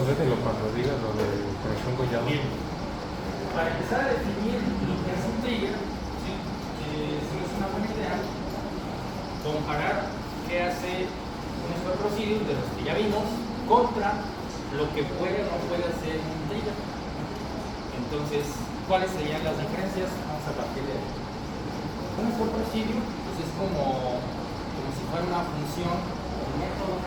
Complétenlo cuando digas lo de conexión collado. Bien. Para empezar a definir lo que es un trigger, ¿sí? Si es una buena idea comparar qué hace un Strobe de los que ya vimos contra lo que puede o no puede hacer un trigger. Entonces, ¿cuáles serían las diferencias? Vamos a partir de ahí. Un Strobe pues es como si fuera una función, un método.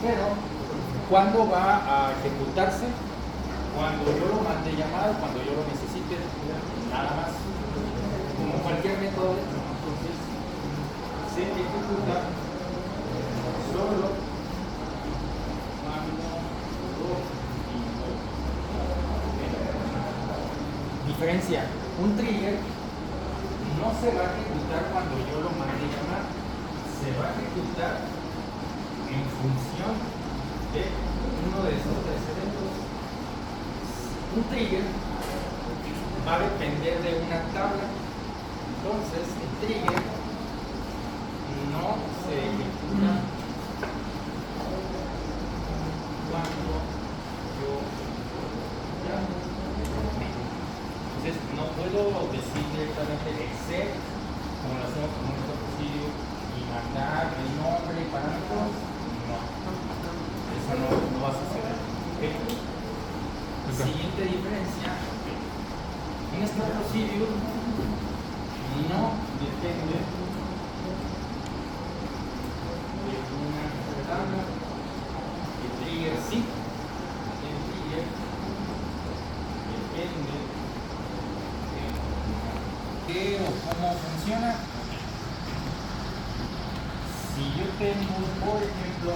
Pero, ¿cuándo va a ejecutarse? Cuando yo lo mande llamado, cuando yo lo necesite, nada más. Como cualquier método, entonces se ejecuta solo cuando lo invoco. Diferencia: un trigger no se va a ejecutar cuando yo lo mande llamar, se va a ejecutar en función de uno de esos tres eventos. Un trigger va a depender de una tabla. Entonces, el trigger no se ejecuta cuando yo llamo. Entonces, no puedo decir directamente exec, como lo hacemos con un subsidio, y mandar el nombre y parámetros. No, eso no va a suceder. ¿Okay? Siguiente diferencia: en este procedure no depende de una tabla. El trigger sí. El trigger depende de qué o cómo funciona. Si yo tengo, por ejemplo,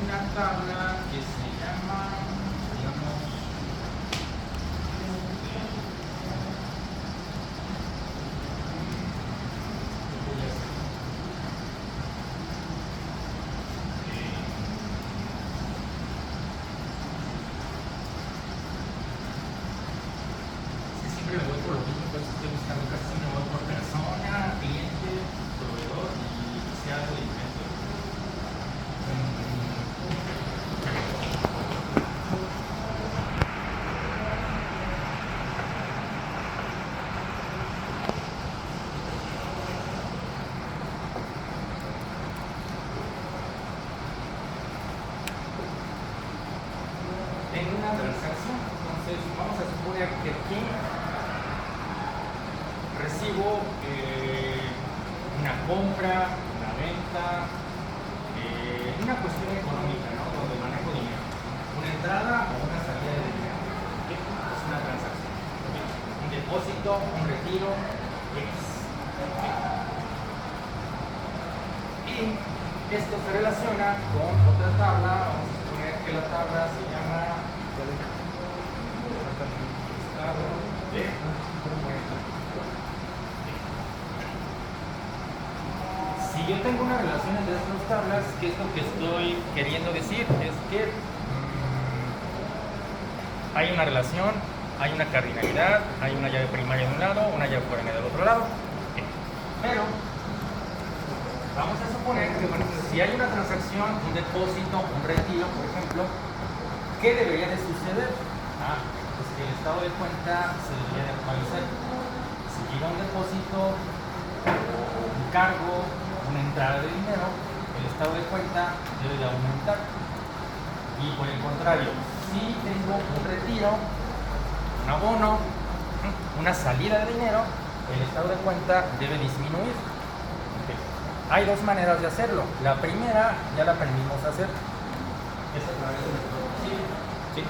una tabla que se llama, digamos, siempre me voy por lo mismo, por eso estoy buscando casi me voy por persona, cliente, proveedor y sea algo diferente. En una transacción, entonces vamos a suponer que aquí recibo una compra, una venta, una cuestión económica, ¿no? Donde manejo dinero, una entrada o una salida de dinero. ¿Okay? Es una transacción. ¿Okay? Un depósito, un retiro, X. ¿Okay? Y esto se relaciona con otra tabla. Vamos a suponer que la tabla se llama estado de cuenta. Si yo tengo una relación entre estas dos tablas, ¿qué es lo que estoy queriendo decir? Es que hay una relación, hay una cardinalidad, hay una llave primaria de un lado, una llave forárea del otro lado. Okay. Pero vamos a suponer que, bueno, si hay una transacción, un depósito, un retiro, por ejemplo, ¿qué debería de suceder? Pues que el estado de cuenta se debería de actualizar. Si llega un depósito, un cargo, una entrada de dinero, el estado de cuenta debe de aumentar. Y por el contrario, si tengo un retiro, un abono, una salida de dinero, el estado de cuenta debe disminuir. Okay. Hay dos maneras de hacerlo. La primera ya la aprendimos a hacer. Es a través del procedure. ¿Sí?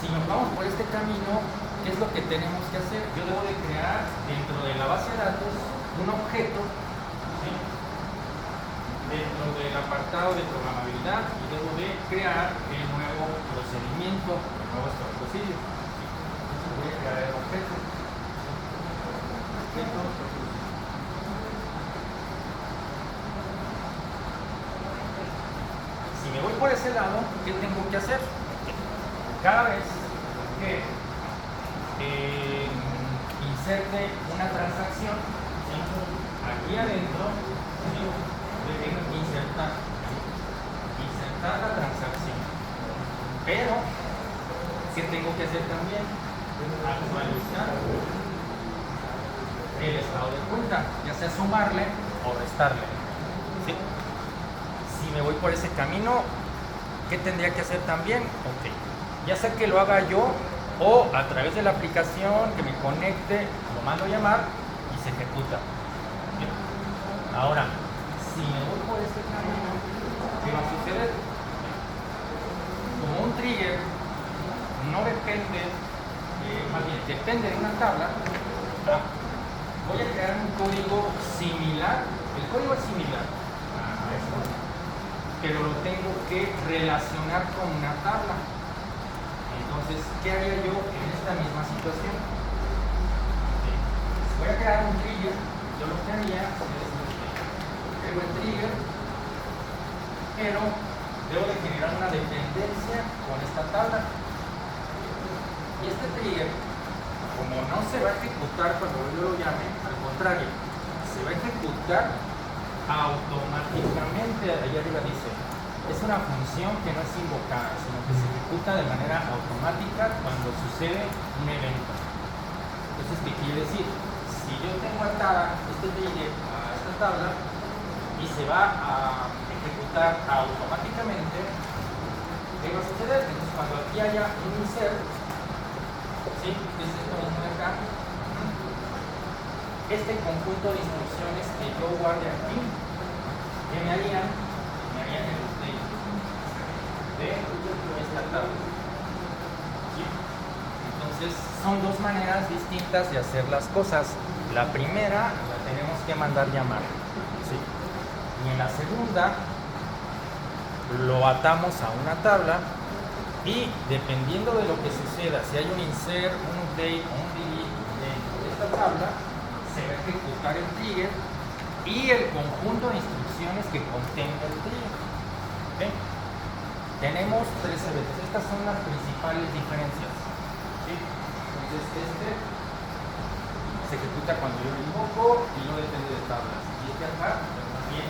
Si nos vamos por este camino, ¿qué es lo que tenemos que hacer? Yo debo de crear dentro de la base de datos un objeto, ¿sí? Dentro del apartado de programabilidad, y debo de crear el nuevo procedimiento, el nuevo procedimiento. Entonces voy a crear el objeto. Si me voy por ese lado, ¿qué tengo que hacer? Cada vez que inserte una transacción, ¿sí? Aquí adentro, ¿sí? Le tengo que insertar la transacción, pero ¿qué tengo que hacer también? Actualizar el estado de cuenta, ya sea sumarle o restarle, ¿sí? Si me voy por ese camino, ¿qué tendría que hacer también? Ok, ya sea que lo haga yo o a través de la aplicación que me conecte, lo mando a llamar y se ejecuta. ¿Sí? Ahora, si me voy por este camino, ¿qué va a suceder? Como un trigger no depende, más bien depende de una tabla, voy a crear un código similar. El código es similar a esto, pero lo tengo que relacionar con una tabla. Entonces, ¿qué haría yo en esta misma situación? Si voy a crear un trigger, yo lo que haría es creo el trigger, pero debo de generar una dependencia con esta tabla. Y este trigger, como no se va a ejecutar cuando yo lo llame, al contrario, se va a ejecutar automáticamente. Allá arriba dice, es una función que no es invocada, sino que se ejecuta de manera automática cuando sucede un evento. Entonces, ¿qué quiere decir? Si yo tengo atada este trigger a esta tabla y se va a ejecutar automáticamente, ¿qué va a suceder? Entonces, cuando aquí haya un insert, ¿sí? Es esto mismo de acá, este conjunto de instrucciones que yo guarde aquí, ¿qué me harían? Me harían el update de esta tabla. ¿Sí? Entonces, son dos maneras distintas de hacer las cosas. La primera la tenemos que mandar llamar, ¿sí? Y en la segunda lo atamos a una tabla y dependiendo de lo que suceda, si hay un insert, un update o un delete dentro de esta tabla, se va a ejecutar el trigger y el conjunto de instrucciones que contenga el trigger. ¿Okay? Tenemos tres eventos. Estas son las principales diferencias. ¿Sí? Entonces, este se ejecuta cuando yo lo invoco y no depende de tablas. Y este acá también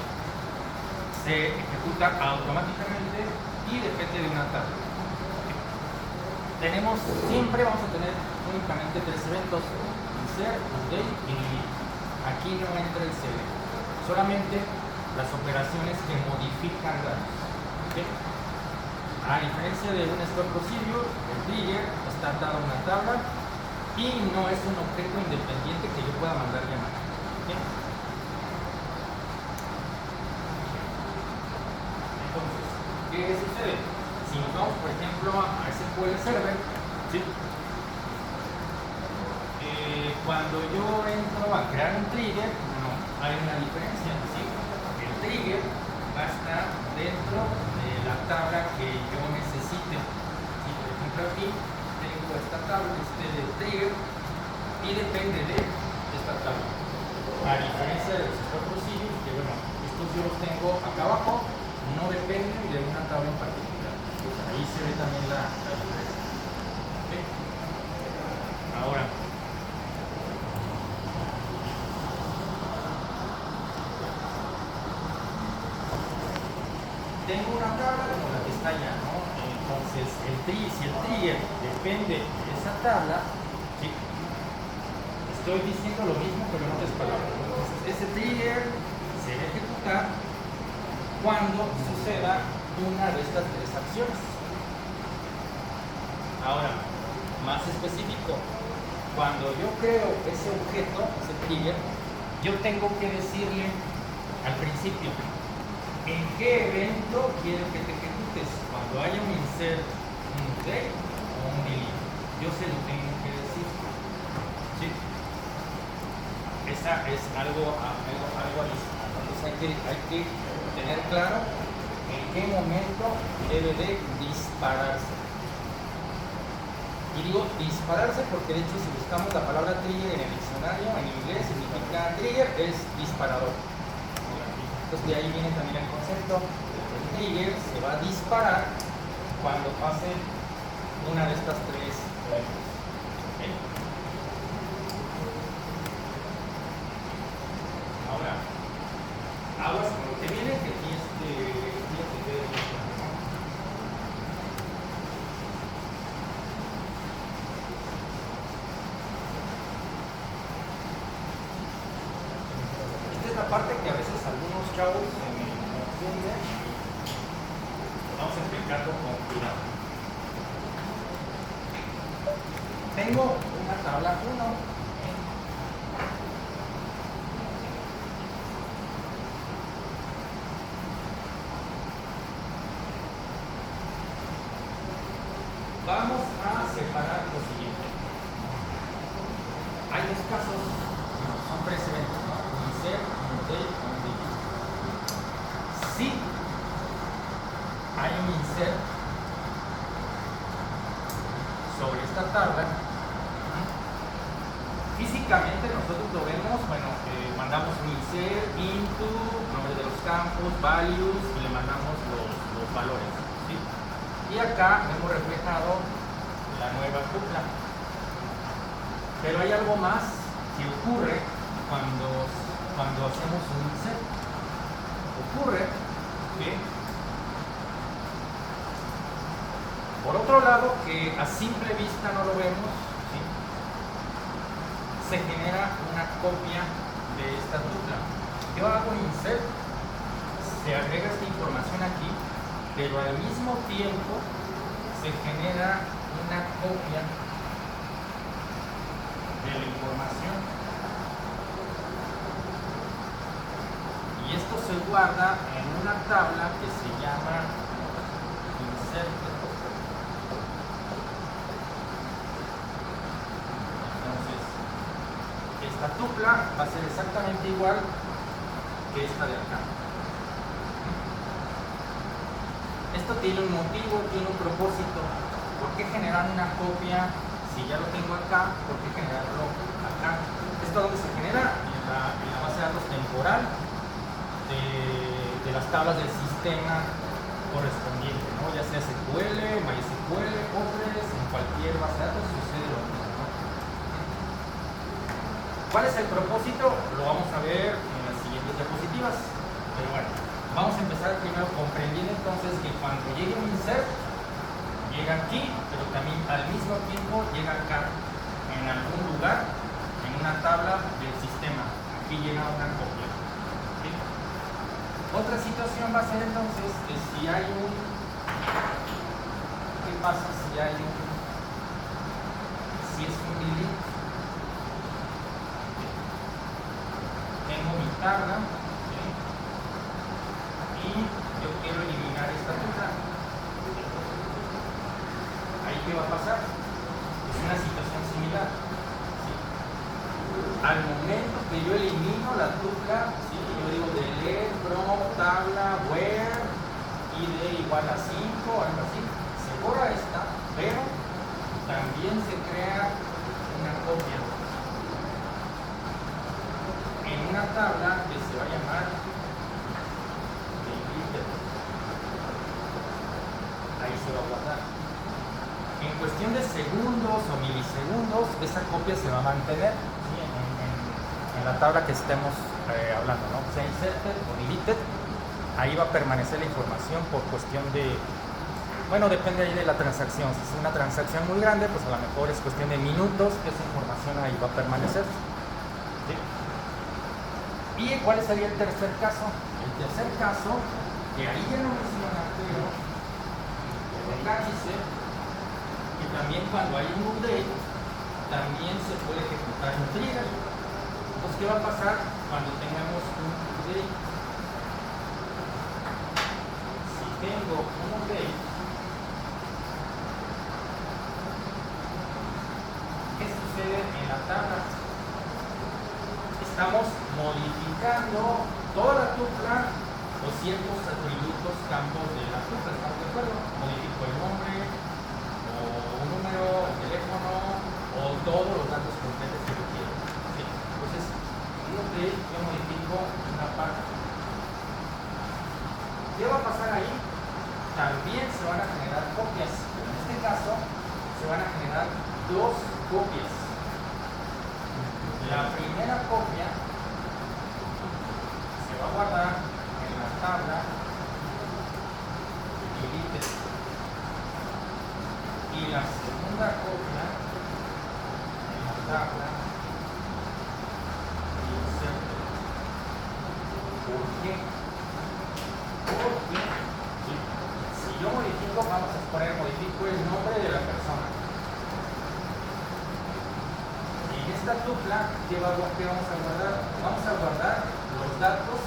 se ejecuta automáticamente y depende de una tabla. Siempre vamos a tener únicamente tres eventos: insert, update y delete. Aquí no entra el CD, solamente las operaciones que modifican datos. ¿Okay? A diferencia de un store procedure, el trigger está atado a una tabla y no es un objeto independiente que yo pueda mandar llamar. ¿Okay? Entonces, ¿qué sucede? Si nos vamos, por ejemplo, a SQL Server, ¿sí? Cuando yo entro a crear un trigger, no hay una diferencia, ¿sí? El trigger va a estar dentro de la tabla que yo necesite. ¿Sí? Por ejemplo, aquí tengo esta tabla, de trigger, y depende de esta tabla. A diferencia de los otros sitios, que bueno, estos yo los tengo acá abajo, no dependen de una tabla en particular. Pues ahí se ve también la diferencia. ¿Okay? Ahora, tengo una tabla como la que está allá, ¿no? Entonces, si el trigger depende de esa tabla, ¿sí? Estoy diciendo lo mismo, pero en otras palabras. Entonces, ese trigger se va a ejecutar cuando suceda una de estas tres acciones. Ahora, más específico, cuando yo creo ese objeto, ese trigger, yo tengo que decirle al principio en qué evento quiero que te ejecutes. Cuando haya un insert, un update o un delete, yo se lo tengo que decir. ¿Sí? Esa es algo adicional. Entonces hay que tener claro en qué momento debe de dispararse. Y digo dispararse porque de hecho si buscamos la palabra trigger en el diccionario, en inglés significa trigger es disparador. Entonces de ahí viene también el concepto. El trigger se va a disparar cuando pase una de estas tres eventos. ¿Okay? parte que a veces algunos chavos se me confunden, vamos a explicarlo con cuidado. Tengo una tabla 1. Vamos a separar lo siguiente. Hay dos casos, son precedentes, ¿no? Insert, update, delete. Si hay un insert sobre esta tabla, físicamente nosotros lo vemos, bueno, mandamos un insert, into, nombre de los campos, values, y le mandamos los valores, ¿sí? Y acá hemos reflejado la nueva tupla. Pero hay algo más que ocurre cuando hacemos un insert. Ocurre que, por otro lado, que a simple vista no lo vemos, ¿sí? Se genera una copia de esta tupla. Yo hago un insert, se agrega esta información aquí, pero al mismo tiempo se genera una copia de la información. Y esto se guarda en una tabla que se llama insert. Entonces, esta tupla va a ser exactamente igual que esta de acá. Esto tiene un motivo, tiene un propósito. ¿Por qué generar una copia si ya lo tengo acá? ¿Por qué generarlo acá? Esto donde se genera en la base de datos temporal de las tablas del sistema correspondiente, ¿no? Ya sea SQL, MySQL, Postgres, en cualquier base de datos sucede lo mismo, ¿no? ¿Cuál es el propósito? Lo vamos a ver en las siguientes diapositivas. Pero bueno, vamos a empezar primero comprendiendo entonces que cuando llegue un insert, llega aquí, pero también al mismo tiempo llega acá, en algún lugar, en una tabla del sistema. Aquí llega una copia. ¿Sí? Otra situación va a ser entonces que si hay un... ¿Qué pasa si hay un... si es un delete? Tengo mi tabla, ¿sí? Y yo quiero eliminar esta tupla. ¿Ahí qué va a pasar? Es una situación similar, ¿sí? Al momento que yo elimino la tupla, ¿sí? Yo digo delete from tabla where id igual a 5, algo así, se borra esta, pero también se crea una copia en una tabla que se va a llamar deleted. Ahí se va a guardar. En cuestión de segundos o milisegundos, esa copia se va a mantener, ¿sí? en la tabla que estemos hablando, ¿no? Sea inserted o deleted, ahí va a permanecer la información por cuestión de, bueno, depende ahí de la transacción. Si es una transacción muy grande, pues a lo mejor es cuestión de minutos que esa información ahí va a permanecer, ¿sí? ¿Y cuál sería el tercer caso? El tercer caso, que ahí ya no menciona, pero acá dice que también cuando hay un update, también se puede ejecutar un trigger. Entonces, ¿qué va a pasar cuando tengamos un update? Si tengo un update, ¿qué sucede en la tabla? Estamos modificando toda la tupla o ciertos atributos, campos de la tupla. ¿Estamos de acuerdo? Modifico el nombre, o un número, el teléfono, o todos los datos completos que yo quiero. ¿Sí? Entonces, en un update yo modifico una parte. ¿Qué va a pasar ahí? También se van a generar copias. En este caso, se van a generar dos copias. La primera copia se va a guardar en la tabla deleted y la segunda copia en la tabla inserted. qué? Porque si yo modifico, vamos a poner, modifico el nombre de la persona. En esta tupla, ¿qué vamos a guardar? Vamos a guardar los datos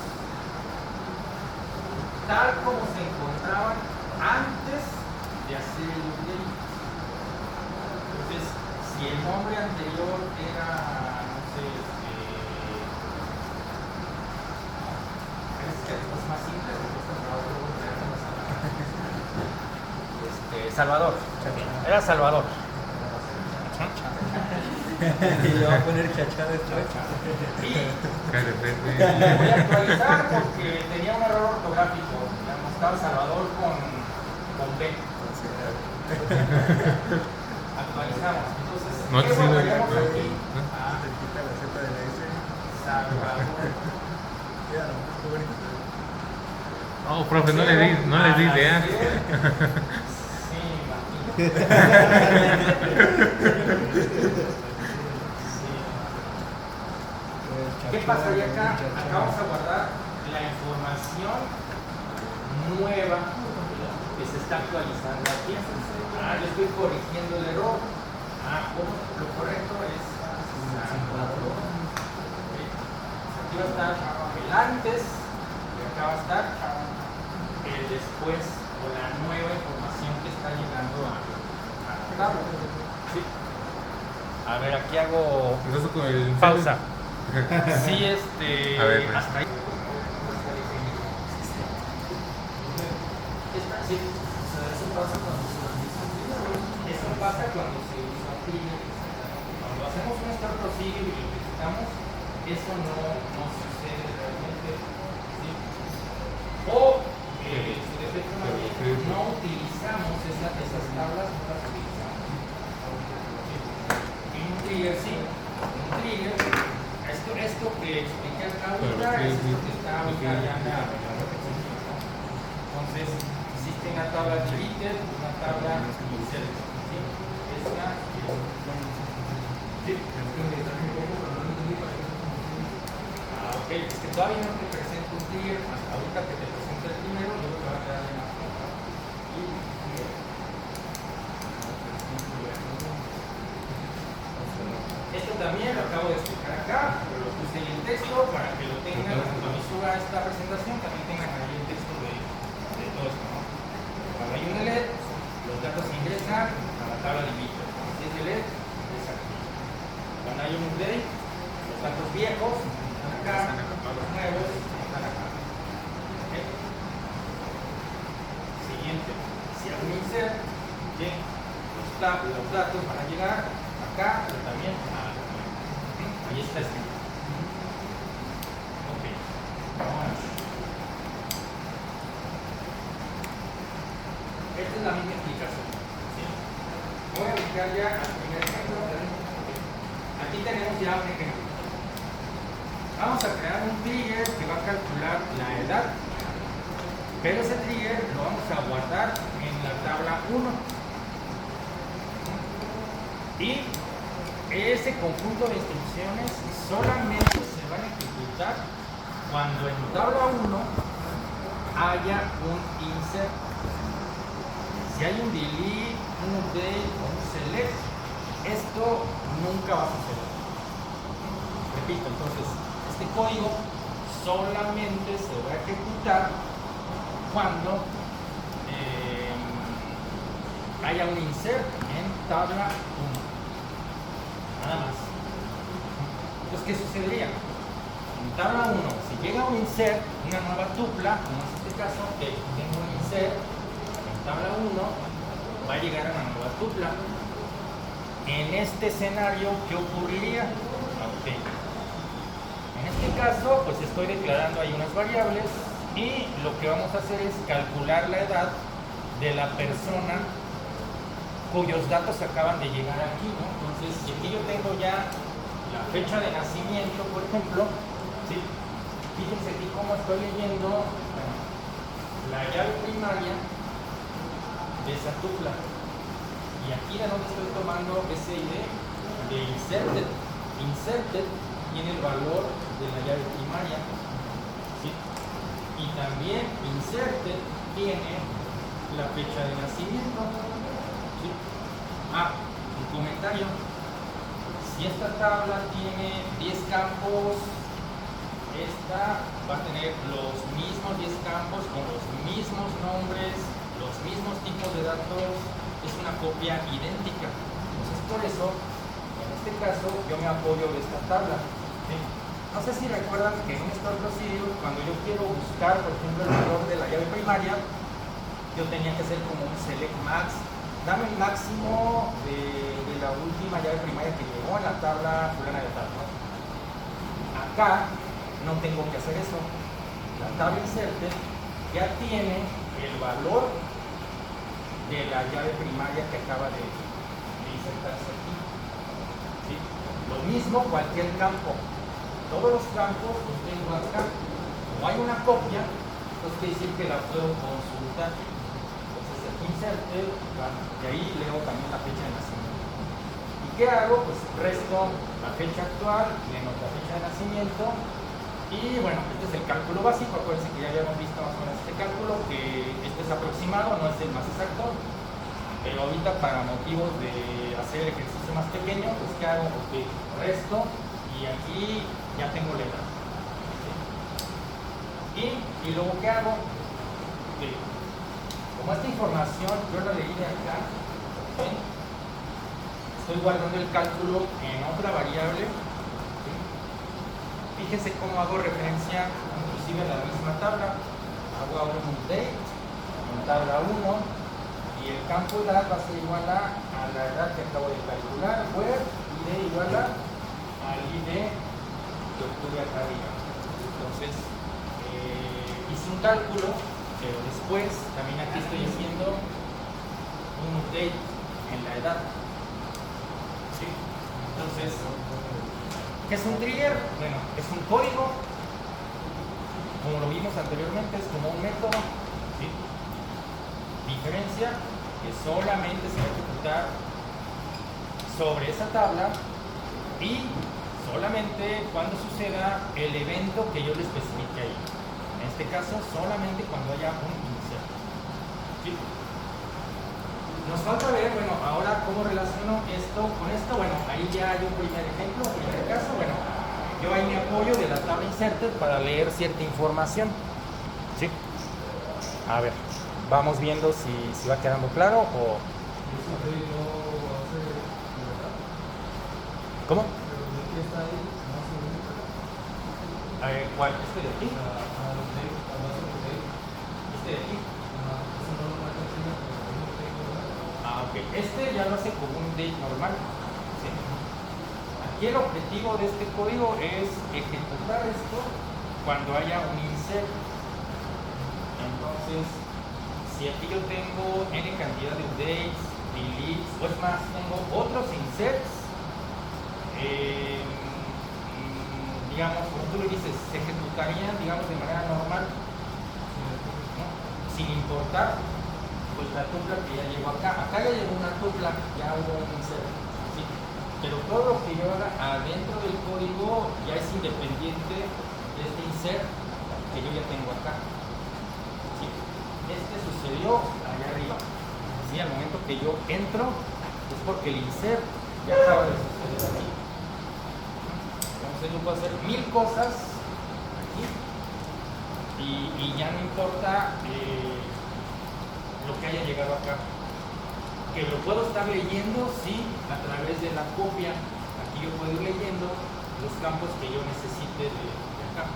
tal como se encontraban antes de hacer el update. Entonces, si el nombre anterior era, no sé, es más simple, Salvador. Era Salvador. Y le va a poner chachá después. Y lo voy a actualizar porque tenía un error ortográfico. Digamos, estaba Salvador con B. Actualizamos. Entonces, No, ¿qué sí, no, guardaríamos no, aquí? no. Se quita la Z de la S. Salvador. Ya, no, qué bonito. Oh, profe, no les di idea. Sí, imagínate. ¿Qué pasaría acá? Acá vamos a guardar la información nueva que se está actualizando aquí. Yo estoy corrigiendo el error. Lo correcto es Salvador. Aquí va a estar el antes y acá va a estar el después o la nueva información que está llegando a la tabla. ¿Sí? A ver, aquí hago Entonces con el pausa. Sí, A ver, pues. hasta ahí. Eso pasa cuando se usa un trigger. Cuando hacemos un start procedure y lo ejecutamos, eso no sucede realmente. ¿Sí? O su defecto más bien, no utilizamos esas tablas, no las utilizamos. Y un trigger sí. Un trigger, esto que expliqué acá ahorita, es esto que está ahorita ya en la repetición. Entonces, existe una tabla deleted, una tabla insert. ¿Sí? Esta ¿sí? Ok, es que todavía no te presento un trigger, hasta ahorita que te presento el primero, luego te va a quedar más claro. Esto también lo acabo de explicar acá, pero lo puse en el texto para que lo tengan, cuando suba esta presentación también tengan ahí el texto de todo esto, ¿no? Cuando hay un delete, los datos se ingresan a la tabla de bits. Si es delete, ingresa aquí. Cuando hay un update, los datos viejos están acá, los nuevos están acá. ¿Okay? Siguiente, si hago un insert, bien, los datos van a llegar acá, pero también acá. Ahí está escrito. Ok. Esta es la misma explicación. ¿Sí? Voy a buscar ya al primer ejemplo. Aquí tenemos ya un ejemplo. Vamos a crear un trigger que va a calcular la edad. Pero ese trigger lo vamos a guardar en la tabla 1. Y ese conjunto de instrucciones solamente se van a ejecutar cuando en tabla 1 haya un insert. Si hay un delete, un update o un select, esto nunca va a suceder. Repito, entonces, este código solamente se va a ejecutar cuando haya un insert en tabla 1. Nada más. Entonces, ¿qué sucedería? En tabla 1, si llega un insert, una nueva tupla, como es este caso, que tengo un insert, en tabla 1 va a llegar a una nueva tupla. En este escenario, ¿qué ocurriría? Okay. En este caso, pues estoy declarando ahí unas variables y lo que vamos a hacer es calcular la edad de la persona cuyos datos acaban de llegar aquí, ¿no? Entonces, si aquí yo tengo ya la fecha de nacimiento, por ejemplo, ¿sí? Fíjense aquí cómo estoy leyendo la llave primaria de esa tupla. Y aquí de donde estoy tomando ese ID de inserted. Inserted tiene el valor de la llave primaria. ¿Sí? Y también inserted tiene la fecha de nacimiento. ¿Sí? Un comentario. Si esta tabla tiene 10 campos, esta va a tener los mismos 10 campos con los mismos nombres, los mismos tipos de datos. Es una copia idéntica. Entonces, por eso, en este caso, yo me apoyo de esta tabla. ¿Sí? No sé si recuerdan que en un store procedure, cuando yo quiero buscar, por ejemplo, el valor de la llave primaria, yo tenía que hacer como un select max. Dame el máximo de la última llave primaria que llegó en la tabla fulana de tal, ¿no? Acá no tengo que hacer eso. La tabla inserted ya tiene el valor de la llave primaria que acaba de insertarse aquí. ¿Sí? Lo mismo cualquier campo. Todos los campos los tengo acá. Como hay una copia, entonces quiere decir que la puedo consultar. Entonces aquí inserted, y ahí leo también la fecha de nacimiento. ¿Y qué hago? Pues resto la fecha actual, menos la fecha de nacimiento. Y bueno, este es el cálculo básico. Acuérdense que ya habíamos visto más o menos este cálculo, que este es aproximado, no es el más exacto. Pero ahorita, para motivos de hacer el ejercicio más pequeño, pues ¿qué hago? Porque resto y aquí ya tengo letra. ¿Sí? Y luego ¿qué hago? Okay. Como esta información yo la leí de acá, ¿sí? Estoy guardando el cálculo en otra variable. ¿Sí? Fíjense cómo hago referencia inclusive a la misma tabla. Hago ahora un date en tabla 1 y el campo edad va a ser igual a la edad que acabo de calcular. Where id igual al id que obtuve acá arriba. Entonces hice un cálculo, pero después también aquí estoy haciendo un update en la edad. ¿Sí? Entonces, ¿qué es un trigger? Bueno, es un código, como lo vimos anteriormente, es como un método. ¿Sí? Diferencia que solamente se va a ejecutar sobre esa tabla y solamente cuando suceda el evento que yo le especifique ahí. En este caso, solamente cuando haya un insert. ¿Sí? Nos falta ver, bueno, ahora cómo relaciono esto con esto. Bueno, ahí ya hay un primer ejemplo, un primer caso. Bueno, yo ahí me apoyo de la tabla inserted para leer cierta información. ¿Sí? A ver, vamos viendo si va quedando claro o... ¿Cómo? A ver, ¿cuál? ¿Este de aquí? ¿Este de aquí? Ok. Este ya lo hace como un date normal. ¿Sí? Aquí el objetivo de este código es ejecutar esto cuando haya un insert. Entonces, si aquí yo tengo n cantidad de updates, deletes, o es más, tengo otros inserts, digamos, como tú le dices, se ejecutarían, digamos, de manera normal, ¿no? Sin importar pues la tupla que ya llegó acá. Acá ya llegó una tupla, ya hubo un insert, ¿sí? Pero todo lo que yo haga adentro del código ya es independiente de este insert que yo ya tengo acá. ¿Sí? Este sucedió allá arriba. ¿Sí? Al momento que yo entro es porque el insert ya acaba de suceder aquí. Entonces yo puedo hacer 1000 cosas aquí y ya no importa lo que haya llegado acá. Que lo puedo estar leyendo, sí, a través de la copia. Aquí yo puedo ir leyendo los campos que yo necesite de acá.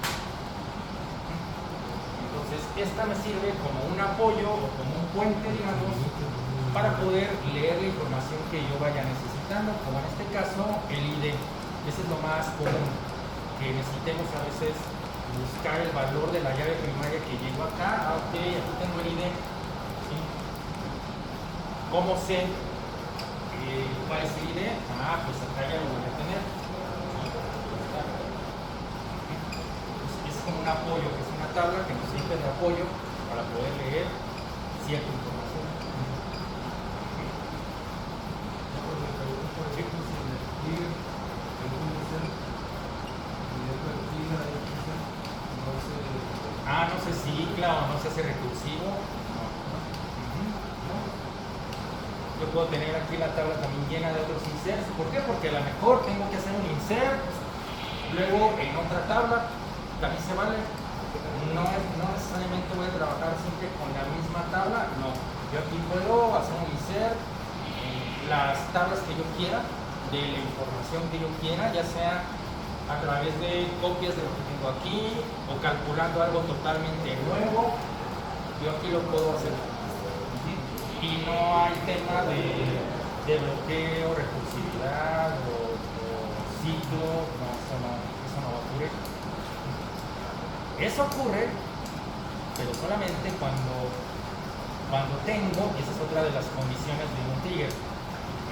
Entonces esta me sirve como un apoyo o como un puente, digamos, para poder leer la información que yo vaya necesitando, como en este caso el ID. Ese es lo más común, que necesitemos a veces buscar el valor de la llave primaria que llegó acá. Ok, aquí tengo el ID. ¿Sí? ¿Cómo sé cuál es el ID? Pues acá ya lo voy a tener. Es como un apoyo, que es una tabla que nos sirve de apoyo para poder leer cierta información. No se se cicla o no se hace recursivo. No. No. Yo puedo tener aquí la tabla también llena de otros inserts. ¿Por qué? Porque a lo mejor tengo que hacer un insert, luego en otra tabla, también se vale. No necesariamente voy a trabajar siempre con la misma tabla, no. Yo aquí puedo hacer un insert, las tablas que yo quiera, de la información que yo quiera, ya sea a través de copias de lo que tengo aquí o calculando algo totalmente nuevo, yo aquí lo puedo hacer. Y no hay tema de bloqueo, recursividad o ciclo, no, eso no va a ocurrir. Eso ocurre, pero solamente cuando tengo, y esa es otra de las condiciones de un trigger.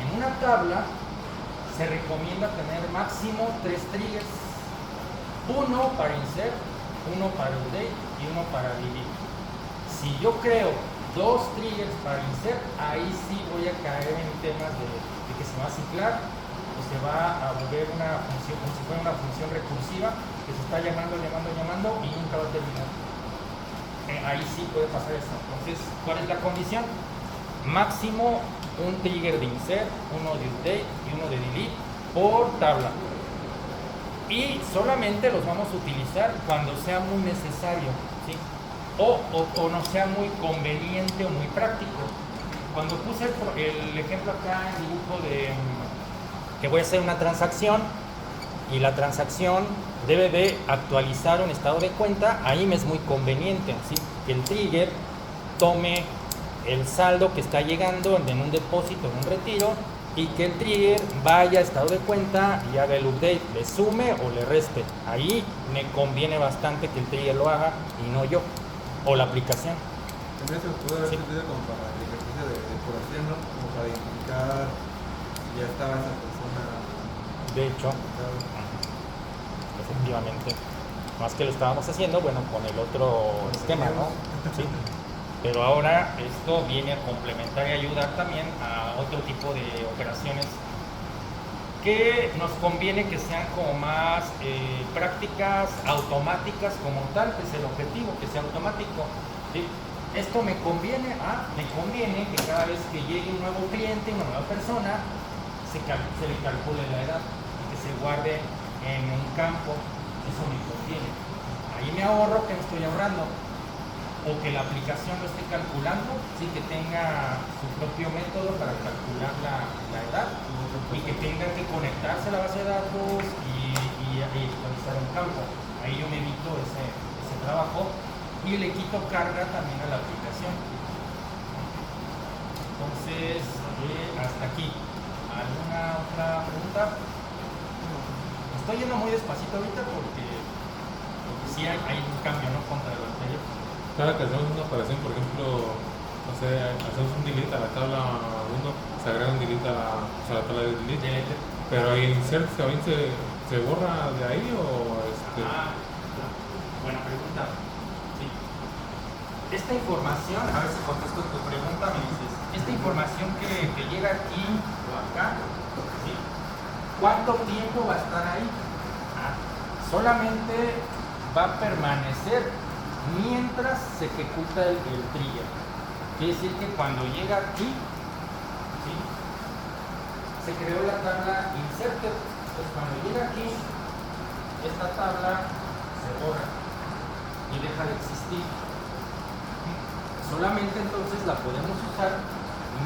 En una tabla se recomienda tener máximo 3 triggers, uno para insert, uno para update y uno para delete. Si yo creo 2 triggers para insert, ahí sí voy a caer en temas de que se va a ciclar o se va a volver una función, como si fuera una función recursiva que se está llamando y nunca va a terminar. Ahí sí puede pasar eso. Entonces, ¿cuál es la condición? Máximo un trigger de insert, uno de update y uno de delete por tabla. Y solamente los vamos a utilizar cuando sea muy necesario, ¿sí? O no sea muy conveniente o muy práctico. Cuando puse el ejemplo acá en dibujo de que voy a hacer una transacción y la transacción debe de actualizar un estado de cuenta, ahí me es muy conveniente, ¿sí? Que el trigger tome el saldo que está llegando en un depósito, en un retiro, y que el trigger vaya a estado de cuenta y haga el update, le sume o le reste. Ahí me conviene bastante que el trigger lo haga y no yo, o la aplicación. También se puede haber Sí. servido como para el ejercicio de depuración, ¿no? Como para identificar si ya estaba esa persona. De hecho, efectivamente, más que lo estábamos haciendo, bueno, con el otro esquema, ¿no? Sí. Pero ahora esto viene a complementar y ayudar también a otro tipo de operaciones que nos conviene que sean como más prácticas, automáticas como tal, que es el objetivo, que sea automático. ¿Sí? Esto me conviene que cada vez que llegue un nuevo cliente, una nueva persona, se le calcule la edad y que se guarde en un campo. Eso me conviene. Ahí me ahorro que me estoy ahorrando. O que la aplicación lo esté calculando, sí, que tenga su propio método para calcular la edad y que tenga que conectarse a la base de datos y actualizar un campo. Ahí yo me evito ese trabajo y le quito carga también a la aplicación. Entonces, hasta aquí. ¿Alguna otra pregunta? Estoy yendo muy despacito ahorita porque sí hay un cambio, ¿no? Contra lo anterior. Cada que hacemos una operación, por ejemplo, no sé, hacemos un delete a la tabla 1, se agrega un delete a la tabla de delete. Pero el insert también se borra de ahí o Buena pregunta. Sí. Esta información, a ver si contesto tu pregunta, me dices, esta información que llega aquí o acá, ¿sí? ¿Cuánto tiempo va a estar ahí? Solamente va a permanecer mientras se ejecuta el trigger. Quiere decir que cuando llega aquí, ¿sí? Se creó la tabla inserted. Entonces cuando llega aquí, esta tabla se borra y deja de existir. Solamente entonces la podemos usar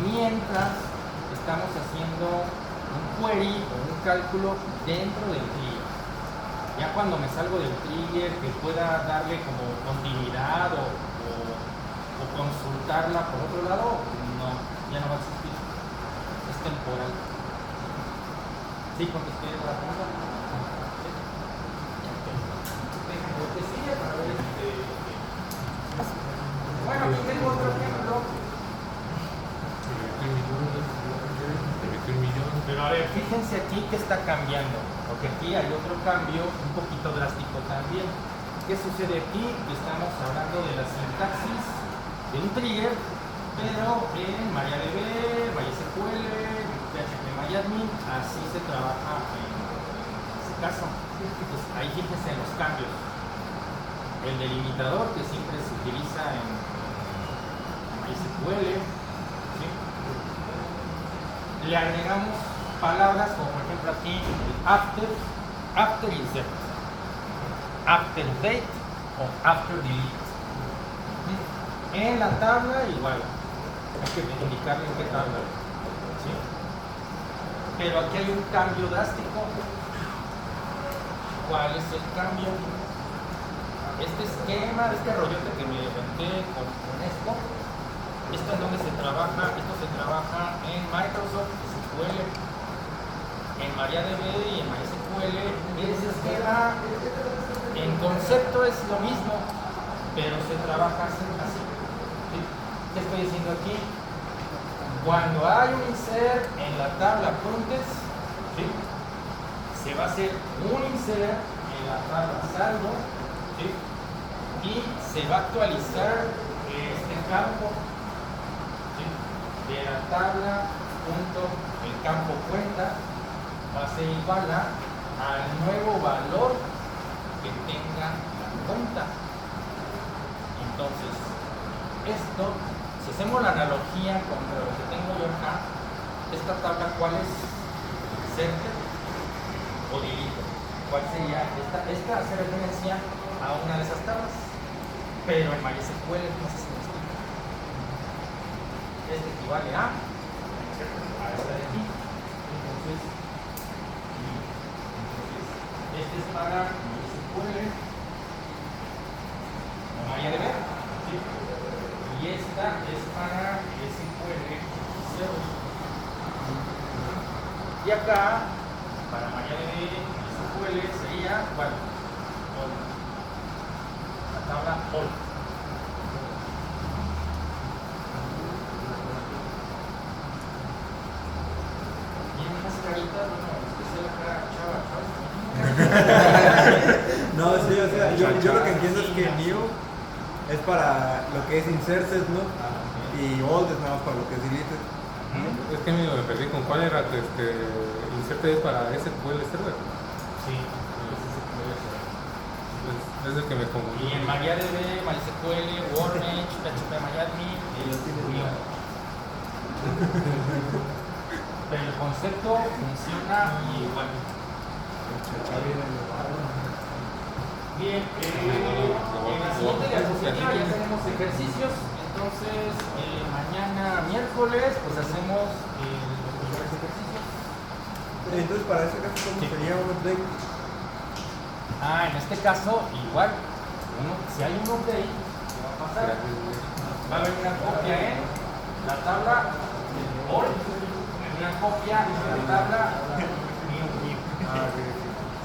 mientras estamos haciendo un query o un cálculo dentro del trigger. Ya cuando me salgo del trigger, que pueda darle como continuidad o consultarla por otro lado, no, ya no va a existir. Es temporal. ¿Sí contesté la pregunta? Déjame lo que sigue para ver Bueno, aquí tengo otro ejemplo. Pero a ver, fíjense aquí que está cambiando, porque aquí hay otro cambio un poquito drástico también. ¿Qué sucede aquí? Que estamos hablando de la sintaxis de un trigger, pero en MariaDB, MySQL, PHP MyAdmin, así se trabaja en ese caso. Entonces, ahí fíjense en los cambios. el delimitador que siempre se utiliza en MySQL, ¿sí? Le agregamos palabras como por ejemplo aquí after insert, after date o after delete. En la tabla igual, hay que indicarle en qué tabla, ¿sí? Pero aquí hay un cambio drástico. ¿Cuál es el cambio? Este esquema, este rollote que me inventé con esto es donde se trabaja, esto se trabaja en Microsoft SQL, en MariaDB y en MySQL. Ese esquema en concepto es lo mismo, pero se trabaja así. ¿Sí? ¿Qué estoy diciendo aquí? Cuando hay un insert en la tabla fuentes, ¿sí? Se va a hacer un insert en la tabla saldo, ¿sí? Y se va a actualizar este campo, ¿sí? De la tabla punto el campo cuenta va a ser igual al nuevo valor que tenga la cuenta. Entonces, esto, si hacemos la analogía con lo que tengo yo acá, esta tabla, ¿cuál es? ¿Center o delete? ¿Cuál sería? Esta hace referencia a una de esas tablas, pero en MySQL no sé si me explico. Este equivale a esta de aquí. Entonces, este es para MySQL o MariaDB, ¿sí? Y esta es para SQL 0. Y acá, para MariaDB SQL sería, bueno, la tabla all. Tiene unas caritas, bueno, especial acá, chava. No, sí, o sea, yo lo que entiendo es que new es para lo que es inserted, ¿no? Y old es nada más para lo que es deleted. Es que me perdí con cuál era inserte es para SQL Server. Sí, Es el que me confundí. y en MariaDB, MySQL, Workbench, PHP MyAdmin, new. Pero el concepto funciona igual. Bien, en la siguiente diapositiva ya tenemos ejercicios. Entonces, mañana miércoles, pues hacemos los primeros ejercicios. Entonces, para ese caso, ¿cómo sería un update? En este caso, igual, si hay un update, ¿qué va a pasar? Va a haber una copia en la tabla all, una copia en la tabla new.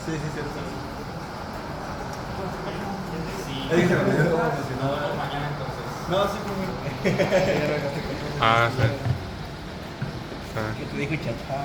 Sí, cierto. Sí, Es que se me olvidó cómo nos funcionaba. vemos mañana entonces. No, sí, como. Ah, sí. ¿Qué te dijo chachá?